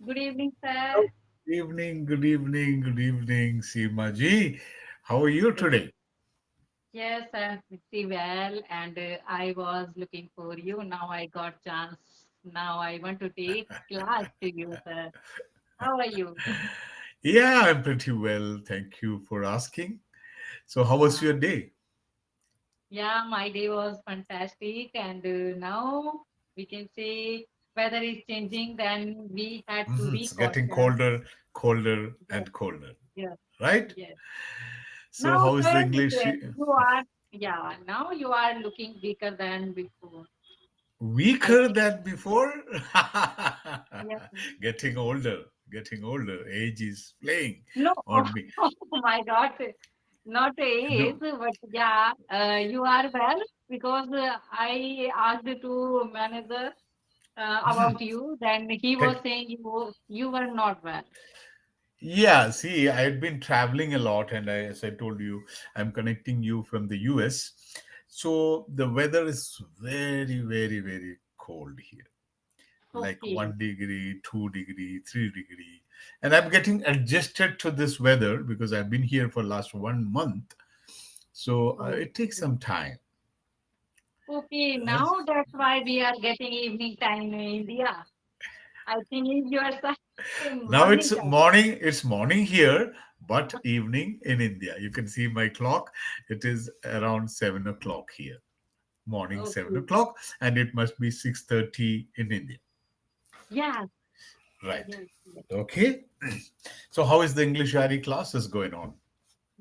Good evening, sir. Oh, good evening, good evening, Seema ji. How are you Uh, today? Yes, I'm pretty well, and I was looking for you. Now I got chance. Now I want to take class to you, sir. How are you? Yeah, I'm pretty well. Thank you for asking. So, how was Yeah, your day? yeah, my day was fantastic, and now we can say weather is changing. Then we had to It's getting recaution. colder, colder, Yes, and colder, yes, right? yes. So, Now, how is the sir, English? you are, yeah. Now you are looking weaker than before. I Weaker think. than before? Yes. Getting older. Age is playing No, on me. oh my God, not age, No, but yeah, you are well because I asked to manager about you. Then he was Thank- saying you were not well. Yeah, see, I had been traveling a lot, and as I told you, I'm connecting you from the US. So the weather is very, very, very cold here, like Okay. 1 degree, 2 degree, 3 degree. And I'm getting adjusted to this weather because I've been here for last 1 month. So it takes Okay. some time. Okay. Right? Now that's why we are getting evening time in India. I think in your side, Now morning time. it's morning here, but evening in India. You can see my clock. It is around 7 o'clock here. Morning 7 Okay. o'clock, and it must be 6:30 in India. Yes. Right. Yes. Yes. Okay. So how is the EnglishYaari classes going on?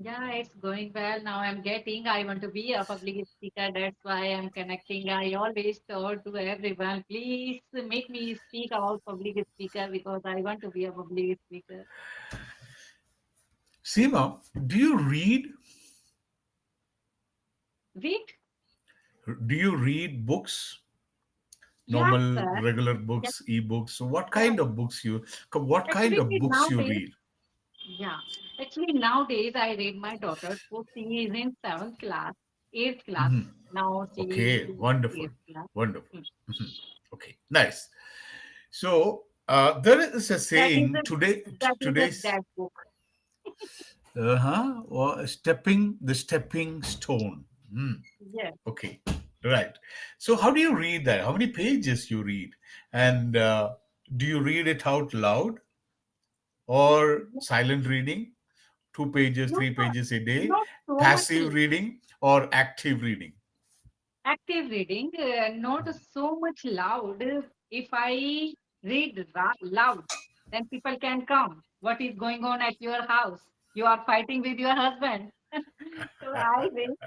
Yeah, it's going well. Now I want to be a public speaker. That's why I'm connecting. I always told to everyone, please make me speak about public speaker because I want to be a public speaker. Seema, do you read? Wait, Do you read books? yes, Normal, sir. regular Yeah, books, e-books. So what yeah. kind of books you? What kind Actually, of books you nowadays, read? yeah. Actually, nowadays I read my daughter. So she is in seventh class, eighth class. Now she is Okay, in wonderful, eighth class. wonderful. Hmm. Mhm. Okay, nice. So there is a That is saying a today. that is a Today's dead book. or stepping stone. Hmm. Yes. Okay, right. So how do you read that? How many pages you read, and do you read it out loud or silent reading? 2 pages, Not, 3 pages a day. not so much Passive reading or active reading? active reading, not so much loud. If I read loud, then people can come. What is going on at your house? You are fighting with your husband. So I think,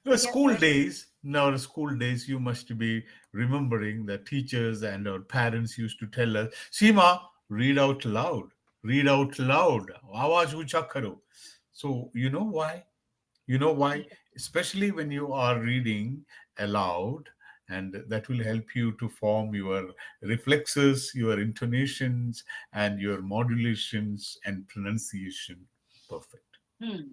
The yes, school sir. days, now the school days, you must be remembering that teachers and our parents used to tell us, Seema, read out loud, read out loud. Awaaz uncha karo. So you know why? You know why? Especially when you are reading aloud, and that will help you to form your reflexes, your intonations, and your modulations and pronunciation perfect. Hmm.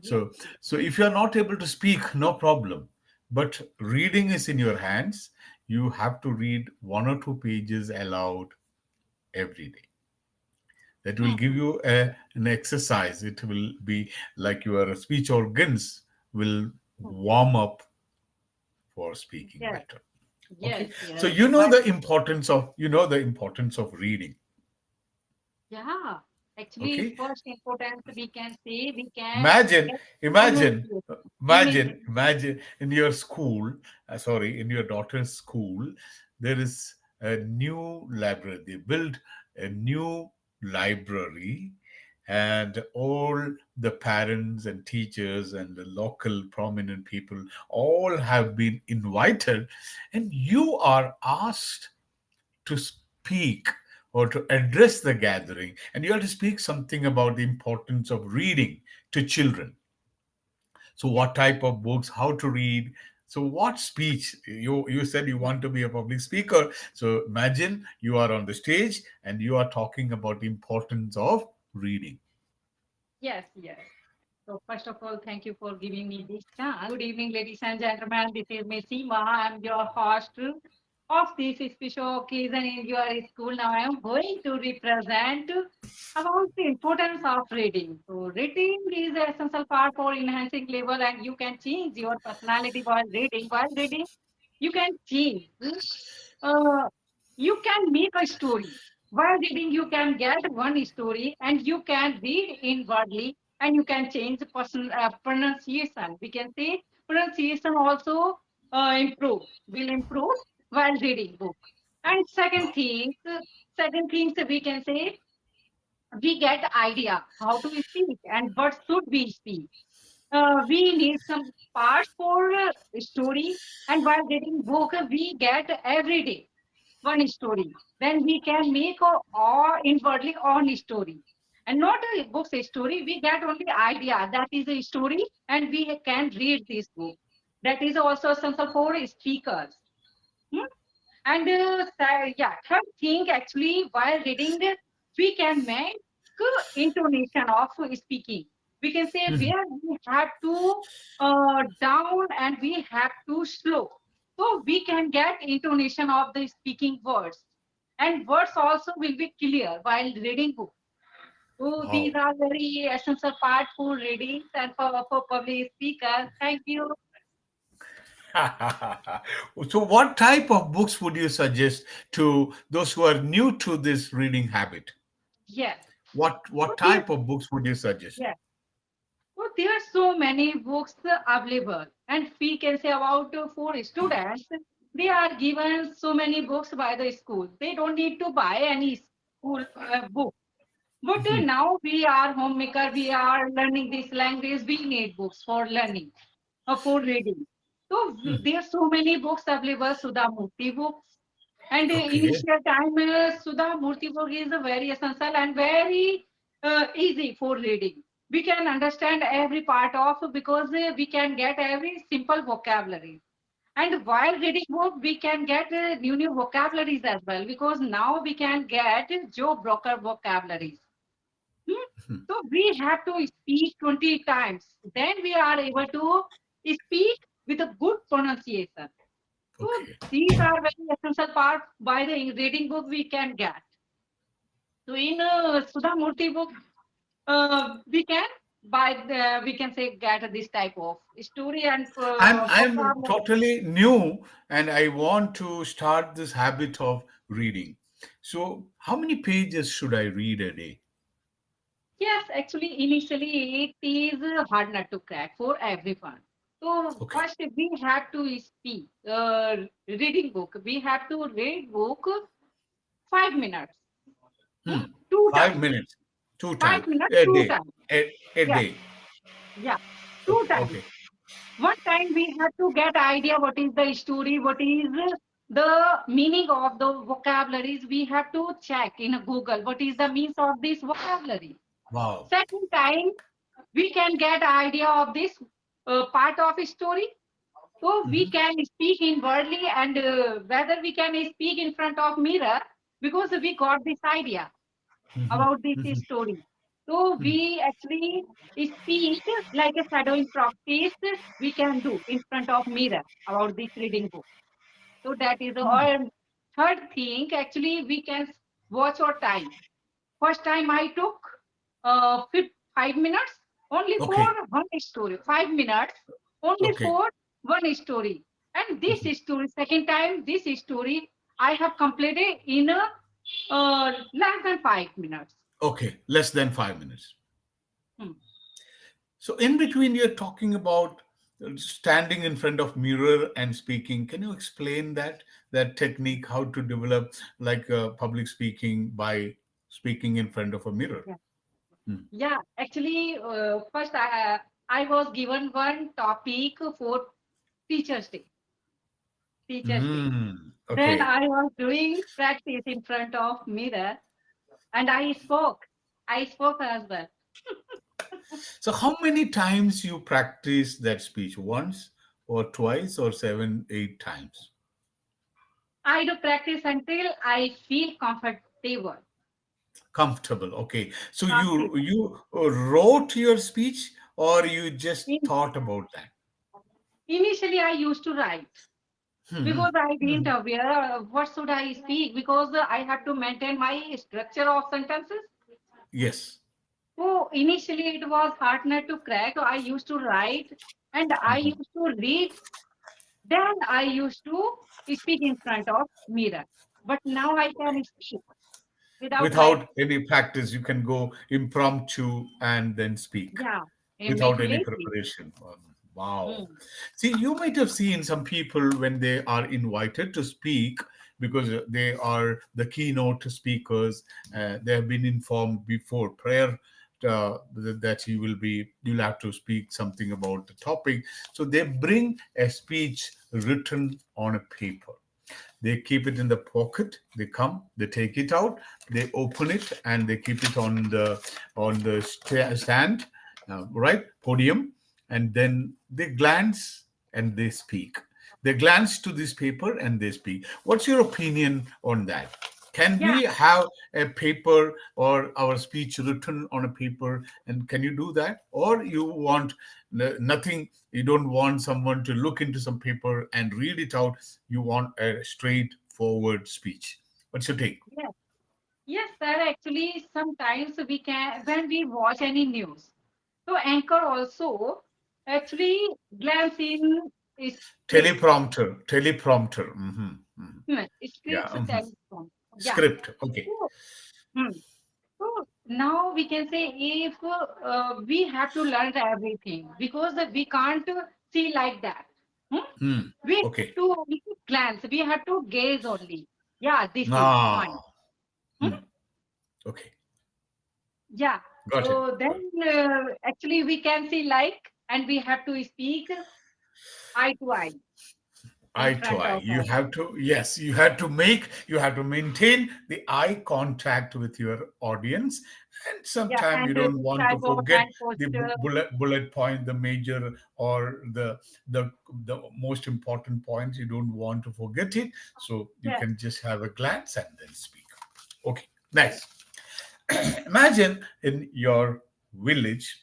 Yes, So, yes. so if you are not able to speak, no problem. But reading is in your hands. You have to read 1 or 2 pages aloud every day. That will give Hmm. you an exercise. It will be like your speech organs will Hmm. warm up for speaking Yes, better. yes, Okay. So yes. you know But the importance of reading. yeah, actually, Okay. first importance we can say we can Imagine, get imagine, pronunciation. Immediately. imagine in your school, sorry, in your daughter's school, there is a new library. They built a new library, and all the parents and teachers and the local prominent people all have been invited, and you are asked to speak or to address the gathering, and you have to speak something about the importance of reading to children. So Yes, what type of books, how to read, so what speech, you said you want to be a public speaker, so imagine you are on the stage and you are talking about the importance of reading. yes, yes. So first of all, thank you for giving me this chance. Good evening, ladies and gentlemen. This is Miss Seema. I'm your host. of this special occasion in your school. Now I am going to represent about the importance of reading. So reading is an essential part for enhancing level, and you can change your personality while reading. While reading, you can change. Uh, you can make a story. While reading, you can get one story, and you can read inwardly, and you can change the pronunciation. We can say pronunciation also will improve while reading book. And second things we can say we get idea how to speak and what should we speak. We need some parts for story, and while reading book, we get every day one story. Then we can make or inwardly on story. And not a book's story, we get only idea that is a story, and we can read this book. That is also essential for speakers. Hmm? And yeah, third thing actually, while reading, we can make intonation of speaking. We can say Mhm. where we have to down and we have to slow. So we can get intonation of the speaking words. And words also will be clear while reading book. So these Wow. are very essential part for readings and for public speakers. Thank you. So, what type of books would you suggest to those who are new to this reading habit? Yes. So What these, type of books would you suggest? yes. So there are so many books available, and we can say about for students, they are given so many books by the school. They don't need to buy any school book. But Mhm. now we are homemaker, we are learning this language. We need books for learning or for reading. So Mhm. there are so many books available. Sudha Murthy books, and Okay. initial time, Sudha Murthy book is very essential and very easy for reading. We can understand every part of because we can get every simple vocabulary. And while reading book, we can get new vocabularies as well because now we can get job broker vocabularies. Hmm? Mhm. So we have to speak 20 times. Then we are able to speak with a good pronunciation. So Okay. these are very essential part by the reading book we can get. So in Sudha Murthy book, we can say get this type of story and I'm vocabulary. totally new and I want to start this habit of reading. So, how many pages should I read a day? Yes, actually, initially it is hard not to crack for everyone. So Okay. first we have to speak reading book. We have to read book 5 minutes, Hmm. two 5 times. minets, two times 5 minutes, a two day, times. a Yes, day. yeah, two Okay. times. Okay. One time we have to get idea what is the story, what is the meaning of the vocabularies. We have to check in Google what is the means of this vocabulary. Wow. Second time we can get idea of this part of a story. So we Mhm. can speak in wordly and whether we can speak in front of mirror because we got this idea Mhm. about this Mhm. story. So Mhm. we actually speak like a shadowing practice we can do in front of mirror about this reading book. So that is our third thing. Actually, we can watch our time. First time I took 5 minutes only for Okay. one story. 5 minutes only Okay. for one story. And this Mhm. story, second time, this story I have completed in less than 5 minutes. Okay. Less than 5 minutes. Hmm. So, in between, you're talking about standing in front of mirror and speaking. Can you explain that technique? How to develop like public speaking by speaking in front of a mirror? Yeah. Hmm. Yeah. Actually, first I was given one topic for Teachers' Day. Teachers' Day. Then Okay. I was doing practice in front of mirror and I spoke. I spoke as well. So, how many times you practice that speech? Once or twice or seven, 8 times? I do practice until I feel comfortable. Comfortable. Okay. So you Comfortable. you wrote your speech or you just In, thought about that? initially, I used to write. because I didn't Mhm. aware what should I speak because I have to maintain my structure of sentences. Yes. So initially it was harder to crack. I used to write and I Mhm. used to read. Then I used to speak in front of mirror. But now I can speak without writing. Without any practice, you can go impromptu and then speak Yeah, without any immediately. preparation. Wow. Hmm. See, you might have seen some people when they are invited to speak because they are the keynote speakers. They have been informed before prayer that you'll have to speak something about the topic. So they bring a speech written on a paper. They keep it in the pocket. They come, they take it out, they open it, and they keep it on the stand, right, podium, and then they glance and they speak. They glance to this paper and they speak. What's your opinion on that? Can Yeah, we have a paper or our speech written on a paper? And can you do that? Or you want nothing? You don't want someone to look into some paper and read it out. You want a straightforward speech. What's your take? yes. Yes, sir. Actually, sometimes we can, when we watch any news, so anchor also actually glance in script, Teleprompter. Yeah. scripts, telephone. Yeah. Script. Okay. So, hmm. So now we can say if we have to learn everything because we can't see like that. Hmm? We have Okay. to glance, we have to gaze only. Yeah, this is fine. Ah. Hmm? Okay. Yeah. Got it. So then Got it. actually we can see like and we have to speak eye to eye in Eye to front eye. of You others. have to, yes, you have to maintain the eye contact with your audience. And Yeah, sometimes and you don't this want to type of forget hand the posture. bullet point, the major or the most important points. You don't want to forget it. So you Yes, can just have a glance and then speak. Okay, nice. Imagine in your village,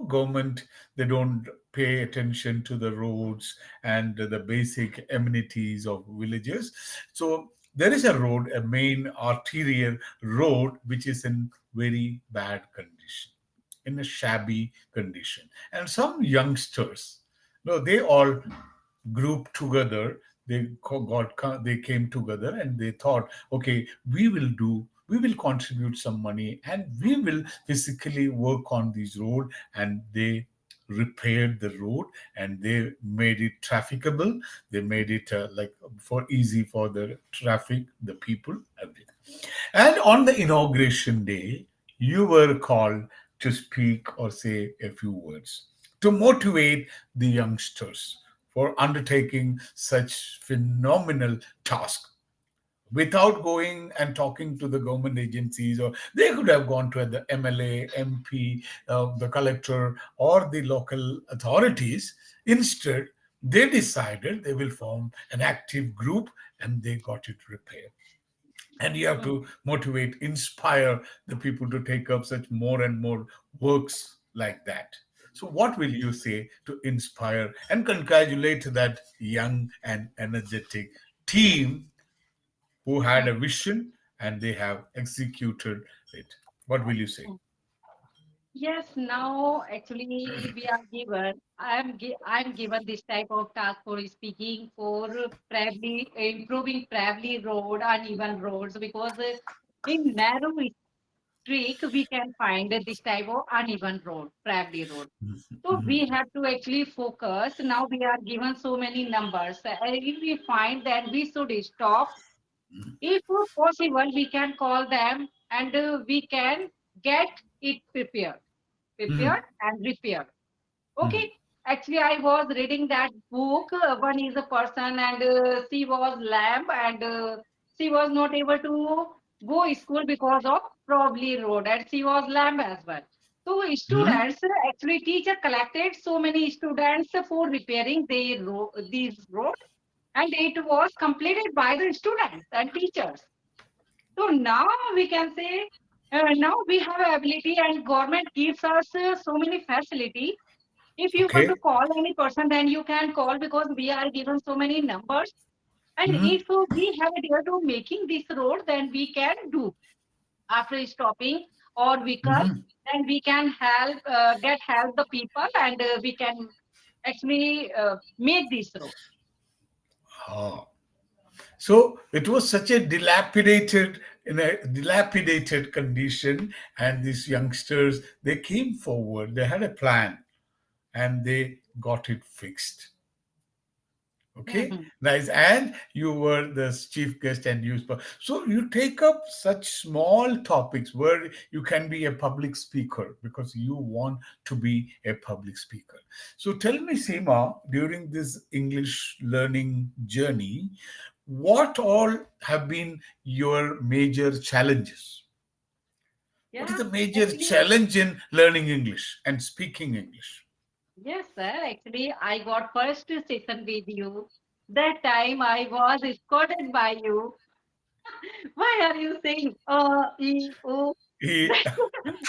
government, they don't pay attention to the roads and the basic amenities of villages. So there is a road, a main arterial road, which is in very bad condition, in a shabby condition. And some youngsters, no, they all grouped together. They came together and they thought, okay, we will contribute some money and we will physically work on this road. And they repaired the road and they made it trafficable. They made it like for easy for the traffic, the people, everything. And on the inauguration day, you were called to speak or say a few words to motivate the youngsters for undertaking such phenomenal task without going and talking to the government agencies. Or they could have gone to the MLA, MP, the collector, or the local authorities. Instead, they decided they will form an active group and they got it repaired. And you have hmm, to motivate, inspire the people to take up such more and more works like that. So what will you say to inspire and congratulate that young and energetic team who had hmm, a vision and they have executed it? What will you say? hmm. Yes, now actually we are given. I'm given this type of task for speaking for probably improving probably road uneven roads because in narrow streak we can find this type of uneven road, probably road. So we have to actually focus. Now we are given so many numbers. If we find that we should stop, if possible, we can call them and we can get it prepared and repaired. Okay. Actually, I was reading that book. One is a person, and she was lamb, and she was not able to go school because of probably road, and she was lamb as well. So Hmm? students, actually, teacher collected so many students for repairing these road, and it was completed by the students and teachers. So now we can say, now we have ability, and government gives us so many facility If you want to Okay. call any person, then you can call because we are given so many numbers. And Hmm. if we have a dare to making this road, then we can do after stopping or vehicle, Hmm. then we can help get help the people and we can actually make this road. Ah. So it was such a dilapidated, in a dilapidated condition, and these youngsters, they came forward. They had a plan, and they got it fixed. Okay, Mhm. nice. And you were the chief guest, and you spoke. So you take up such small topics where you can be a public speaker because you want to be a public speaker. So tell me, Seema, during this English learning journey, what all have been your major challenges? What is Yeah, the major actually, challenge in learning English and speaking English? yes, sir. Actually, I got first session with you. That time I was escorted by you. Why are you saying Eh,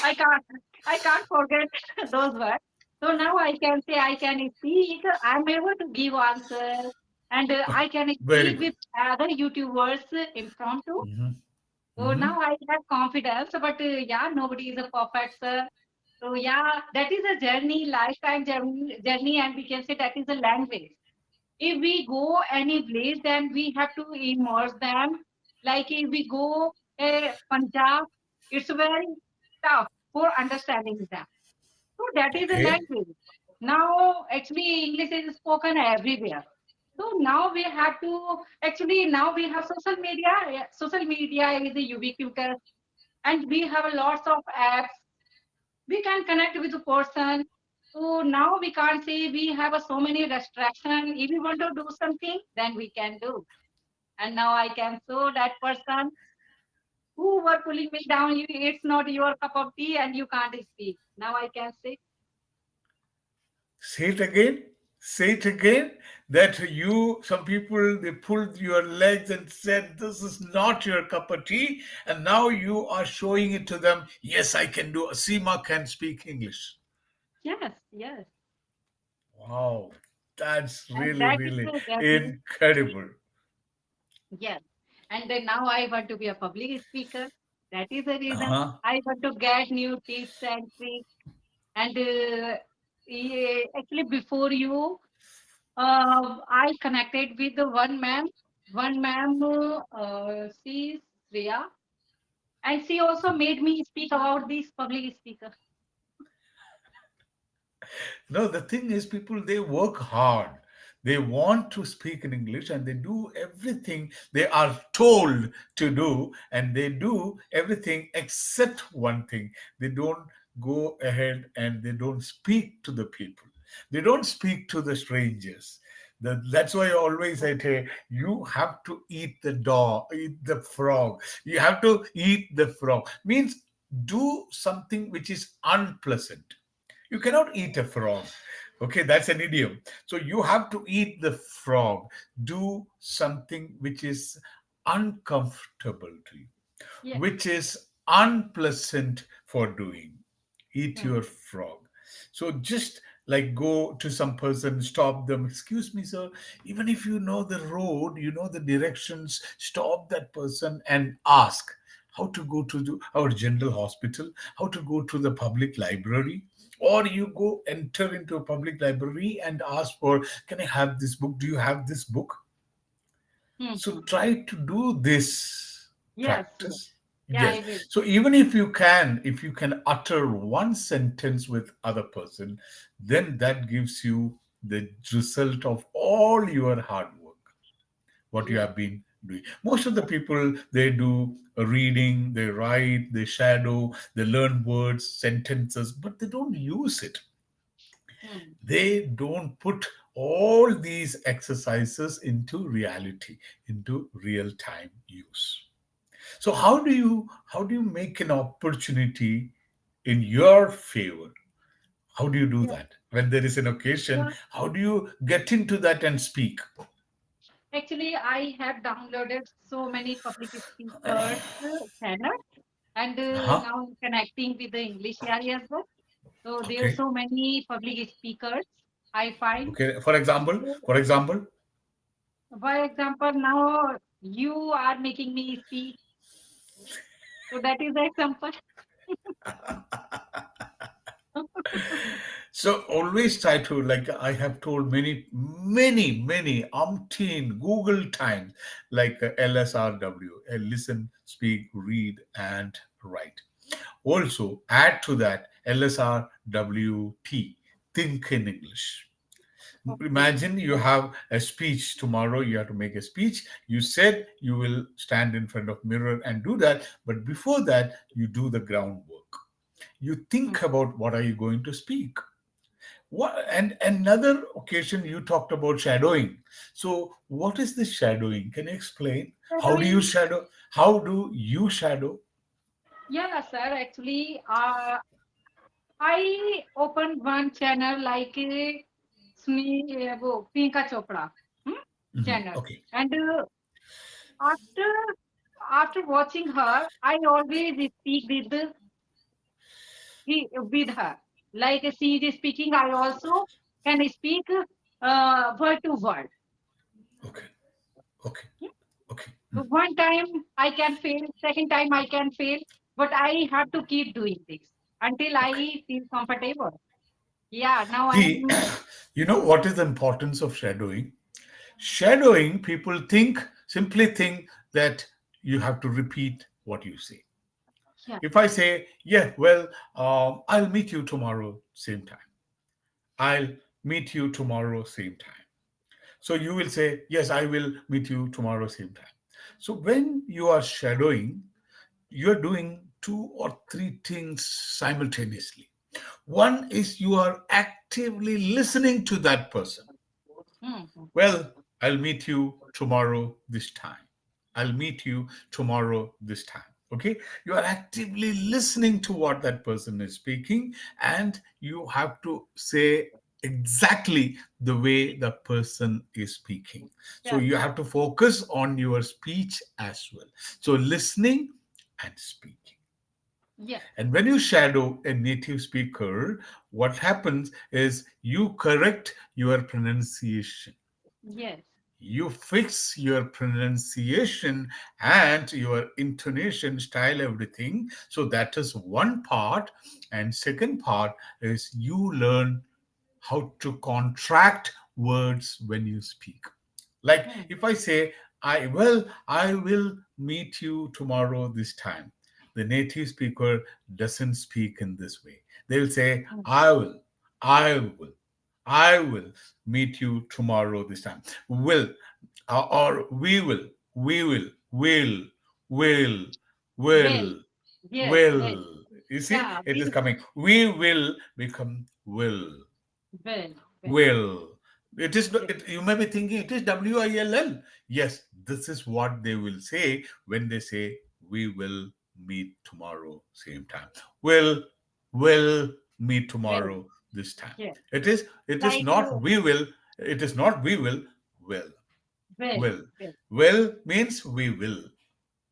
I can't I can't forget those words. So now I can say I can speak. I'm able to give answers, and I can Very speak good. with other YouTubers impromptu. Hmm. So Hmm. now I have confidence. But yeah, nobody is a perfect sir. So yeah, that is a journey, lifetime journey, and we can say that is a language. If we go any place, then we have to immerse them. Like if we go Punjab, it's very tough for understanding them. So that is a Okay. language. Now, actually, English is spoken everywhere. So now we have to actually now we have social media. Yeah, social media is a ubiquitous, and we have a lots of apps. We can connect with the person. So now we can't say we have so many restrictions. If we want to do something, then we can do. And now I can show that person who were pulling me down. It's not your cup of tea, and you can't speak. Now I can say Say it again. Say it again. That you, some people, they pulled your legs and said, "This is not your cup of tea." And now you are showing it to them. Yes, I can do. Seema can speak English. yes, yes, Wow. That's and really, that is really the journey. incredible. Yes, and then now I want to be a public speaker. That is the reason Uh-huh. I want to get new tips and tricks. And actually, before you, I connected with the one ma'am. One ma'am, she's Shreya, and she also made me speak about this public speaker. No, the thing is, people, they work hard. They want to speak in English and they do everything they are told to do, and they do everything except one thing. They don't go ahead and they don't speak to the people, they don't speak to the strangers. That's why I always say, you have to eat the dog, eat the frog. You have to eat the frog. Means do something which is unpleasant. You cannot eat a frog. Okay, that's an idiom. So you have to eat the frog. Do something which is uncomfortable to you, Yeah. which is unpleasant for doing. Eat Hmm. your frog. So just like go to some person, stop them. Excuse me, sir. Even if you know the road, you know the directions, stop that person and ask how to go to our general hospital, how to go to the public library. Or you go enter into a public library and ask for, can I have this book? Do you have this book? Hmm. So Hmm. try to do this Yes. Yes. practice. Yeah, Yes. I will. So even if you can utter one sentence with other person, then that gives you the result of all your hard work, what you Yes. have been doing. Most of the people, they do a reading, they write, they shadow, they learn words, sentences, but they don't use it. Hmm. They don't put all these exercises into reality, into real time use. So how do you make an opportunity in your favor? How do you do Yeah. that when there is an occasion? Yeah. How do you get into that and speak? Actually, I have downloaded so many public speakers channels, and Uh-huh. now I'm connecting with the EnglishYaari as well. So there are Okay. so many public speakers I find. Okay. For example. For example, now you are making me speak. So that is the example. So always try to, like I have told many umpteen Google times, like LSRW, listen, speak, read, and write. Also add to that LSRWT, think in English. Okay. Imagine you have a speech tomorrow, you have to make a speech. You said you will stand in front of mirror and do that, but before that, you do the groundwork. You Hmm. think about what are you going to speak. What, and another occasion you talked about shadowing. So what is this shadowing? Can you explain? How do you Shadowing. shadow? How do you shadow? Yeah, sir. Actually, I opened one channel like Pinka Chopra Mhm. channel, Okay. and after after watching her, I always speak with her. Like she is speaking, I also can speak word to word. Okay. Okay. Okay. One time I can fail, second time I can fail, but I have to keep doing this until Okay. I feel comfortable. Yeah, now I See, am. you know what is the importance of shadowing? Shadowing, people simply think that you have to repeat what you say. Yeah, If I say, yeah, well, I'll meet you tomorrow, same time. I'll meet you tomorrow, same time. So you will say, yes, I will meet you tomorrow, same time. So when you are shadowing, you're doing two or three things simultaneously. One is you are actively listening to that person. mhm, Well, I'll meet you tomorrow this time. I'll meet you tomorrow this time. Okay? You are actively listening to what that person is speaking, and you have to say exactly the way the person is speaking. So yeah, you have to focus on your speech as well. So listening and speaking. yeah, And when you shadow a native speaker, what happens is you correct your pronunciation, yes, you fix your pronunciation and your intonation style, everything. So that is one part. And second part is you learn how to contract words when you speak. Like mm, if I say, I will meet you tomorrow this time. The native speaker doesn't speak in this way. They will say, mm, I will meet you tomorrow this time. Will, or will, well, will, yes, well, will. You see, yeah, it is coming. We will become will. well, well, Will. It is, yes, you may be thinking it is WILL. Yes, this is what they will say when they say, we will meet tomorrow, same time. Will meet well, tomorrow, this time. yes, It is like not we will, it is not we will. well, Will. well, Will means we will.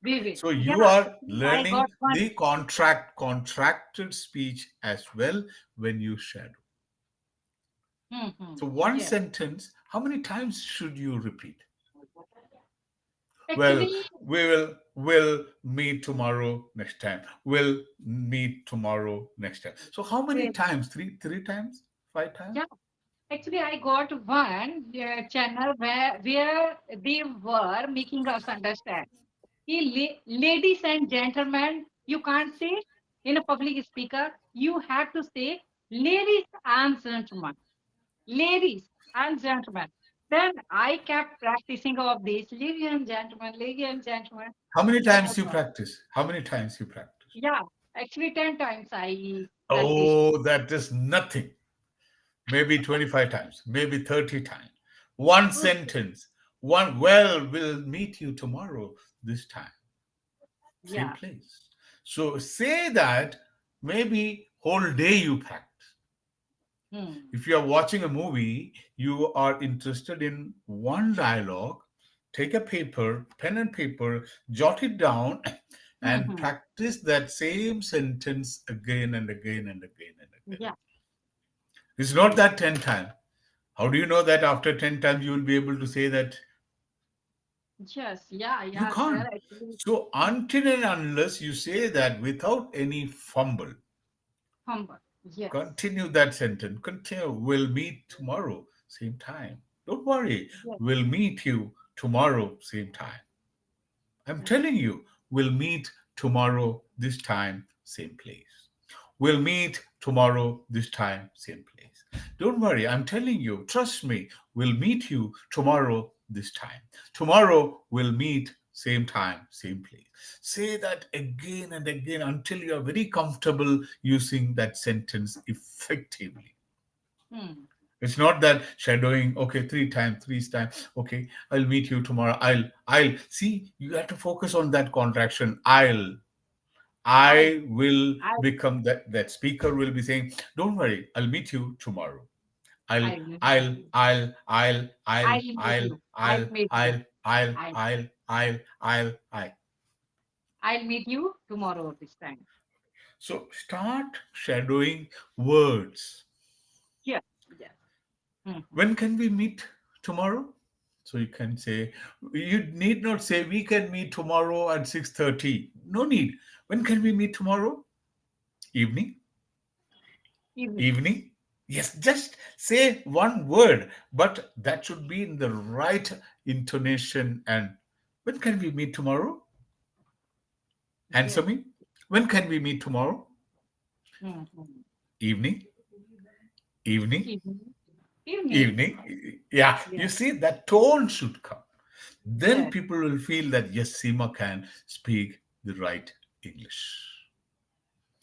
we will. So Yeah, you are actually, I got learning one. the contracted speech as well when you shadow. Mm-hmm. So one Yes, sentence, how many times should you repeat? Well, actually, we will meet tomorrow next time. We'll meet tomorrow next time. So how many well, times? Three times? Five times? yeah. Actually, I got one channel where they were making us understand. Ladies and gentlemen, you can't say in a public speaker. You have to say, ladies and gentlemen, ladies and gentlemen. Then I kept practicing of this, ladies and gentlemen, ladies and gentlemen. How many Oh times my you God. practice? How many times you practice? Yeah, actually 10 times I practiced. Oh, that is nothing. Maybe 25 times, maybe 30 times. One Okay. sentence. One, well, we'll meet you tomorrow this time. Same Yeah. place. So say that maybe whole day you practice. Hmm. If you are watching a movie, you are interested in one dialogue, take a paper, pen and paper, jot it down, and Hmm. practice that same sentence again and again and again and again. Yeah. It's not that 10 times. How do you know that after 10 times you will be able to say that? Yes, yeah, You yeah, sir. can't. Actually, So until and unless you say that without any fumble, humble. Yes, continue that sentence. Continue. We'll meet tomorrow, same time. Don't worry. yes, We'll meet you tomorrow, same time. I'm yes. telling you, we'll meet tomorrow, this time, same place. We'll meet tomorrow, this time, same place. Don't worry, I'm telling you, trust me, we'll meet you tomorrow, this time. Tomorrow, we'll meet same time, same place. Say that again and again until you are very comfortable using that sentence effectively. Hmm. It's not that shadowing, okay, three times, okay, I'll meet you tomorrow. I'll see, you have to focus on that contraction. I, I will I, become that speaker will be saying, don't worry, I'll meet you tomorrow. I'll, I'll meet I'll, you. I'll, I'll, I'll, I'll meet I'll, you. I'll I'll, meet you. I'll, I'll, I, I. I'll meet you tomorrow this time. So start shadowing words. Yes, yes. Mm-hmm. When can we meet tomorrow? So you can say, you need not say we can meet tomorrow at 6:30. No need. When can we meet tomorrow? Evening? Evening. Evening? Yes, just say one word, but that should be in the right intonation. And when can we meet tomorrow? Answer Yes. me. When can we meet tomorrow? Mm-hmm. Evening? Evening? Evening. Evening. Evening? Yeah, you Yes. see, that tone should come. Then Yes. people will feel that yes, Seema can speak the right English.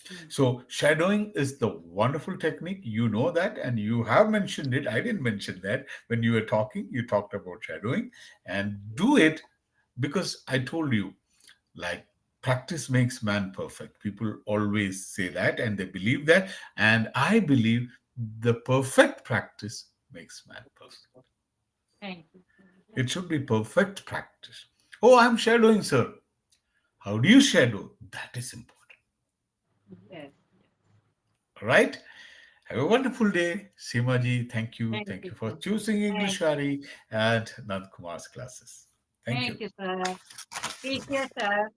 Mm. So shadowing is the wonderful technique. You know that, and you have mentioned it. I didn't mention that when you were talking. You talked about shadowing, and do it because I told you, like practice makes man perfect. People always say that, and they believe that, and I believe the perfect practice makes man perfect. Thank you. It should be perfect practice. Oh, I'm shadowing, sir. How do you shadow? That is important. Yes. All right. Have a wonderful day. Simaji, thank you. Thank Thank you, you for sir. choosing Thank English you. Ari and Nandakumar's classes. Thank Thank you. you, sir. Take care, sir.